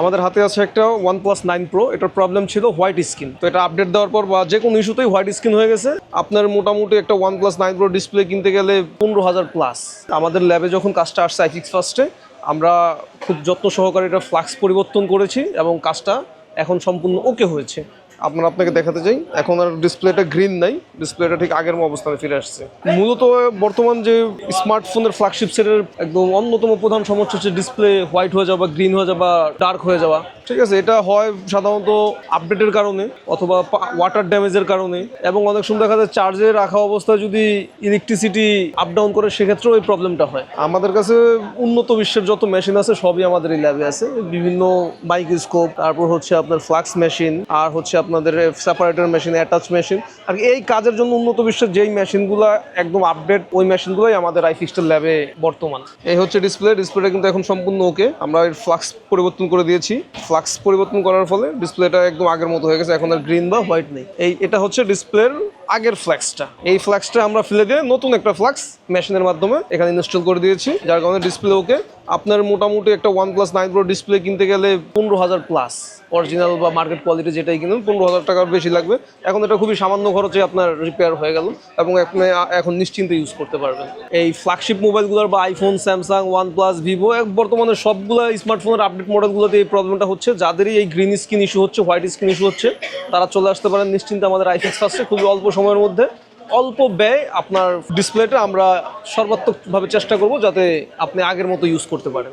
আমাদের হাতে আছে একটা OnePlus 9 Pro। এটার প্রবলেম ছিল হোয়াইট স্ক্রিন। তো এটা আপডেট দেওয়ার পর বা যে কোনো ইস্যুতেই হোয়াইট স্ক্রিন হয়ে গেছে। আপনার মোটামুটি একটা OnePlus 9 Pro ডিসপ্লে কিনতে গেলে 15,000 প্লাস। আমাদের ল্যাবে যখন কাজটা আসছে iFix ফার্স্টে, আমরা খুব যত্ন সহকারে এটা ফ্লাক্স পরিবর্তন করেছি এবং কাজটা এখন সম্পূর্ণ ওকে হয়েছে। আপনাকে দেখাতে চাই, এখন আর ডিসপ্লেটা গ্রিন নাই, ডিসপ্লেটা ঠিক আগের অবস্থানে ফিরে আসছে। মূলত বর্তমান যে স্মার্টফোনের ফ্ল্যাগশিপ সেটের একদম অন্যতম প্রধান সমস্যা হচ্ছে ডিসপ্লে হোয়াইট হয়ে যাওয়া বা গ্রিন হয়ে যাওয়া বা ডার্ক হয়ে যাওয়া। ঠিক আছে, এটা হয় সাধারণত আপডেটের কারণে অথবা ওয়াটার ড্যামেজের কারণে, এবং অনেক সময় দেখা যায় চার্জে রাখা অবস্থায় যদি ইলেকট্রিসিটি আপ ডাউন করে সেক্ষেত্রেও এই প্রবলেমটা হয়। আমাদের কাছে উন্নত বিশ্বের যত মেশিন আছে সবই আমাদের এই ল্যাবে আছে। বিভিন্ন মাইক্রোস্কোপ, তারপর হচ্ছে আপনার ফ্লাক্স মেশিন, আর হচ্ছে আপনাদের সেপারেটর মেশিন, অ্যাটাচ মেশিন। আর এই কাজের জন্য উন্নত বিশ্বের যেই মেশিনগুলো একদম আপডেট, ওই মেশিনগুলোই আমাদের iFix's ল্যাবে বর্তমান। এই হচ্ছে ডিসপ্লেটা কিন্তু এখন সম্পূর্ণ ওকে। আমরা এর ফ্লাক্স পরিবর্তন করে দিয়েছি। ফ্লাক্স পরিবর্তন করার ফলে ডিসপ্লেটা একদম আগের মতো হয়ে গেছে, এখন আর গ্রিন বা হোয়াইট নেই। এটা হচ্ছে ডিসপ্লের আগের ফ্ল্যাক্সটা। এই ফ্ল্যাক্সটা আমরা ফেলে দিয়ে নতুন একটা ফ্ল্যাক্স মেশিনের মাধ্যমে এখানে ইনস্টল করে দিয়েছি, যার কারণে ডিসপ্লে ওকে। আপনার মোটামুটি একটা OnePlus 9 Pro ডিসপ্লে কিনতে গেলে 15,000 প্লাস। অরিজিনাল বা মার্কেট কোয়ালিটি যেটাই কিনুন 15,000 টাকার বেশি লাগবে। এখন এটা খুবই সামান্য খরচে আপনার রিপেয়ার হয়ে গেল এবং আপনি এখন নিশ্চিন্তে ইউজ করতে পারবেন। এই ফ্ল্যাগশিপ মোবাইলগুলোর বা আইফোন, স্যামসাং, OnePlus, ভিভো, বর্তমানে সবগুলো স্মার্টফোনের আপডেট মডেলগুলোতে এই প্রবলেমটা হচ্ছে। যাদেরই এই গ্রিন স্ক্রিন ইস্যু হচ্ছে, হোয়াইট স্ক্রিন ইস্যু হচ্ছে, তারা চলে আসতে পারেন নিশ্চিন্তে আমাদের iFix ফার্স্টে। খুবই অল্প সময়ের মধ্যে, অল্প ব্যয় আপনার ডিসপ্লেটা আমরা সর্বাত্মকভাবে চেষ্টা করব যাতে আপনি আগের মতো ইউজ করতে পারেন।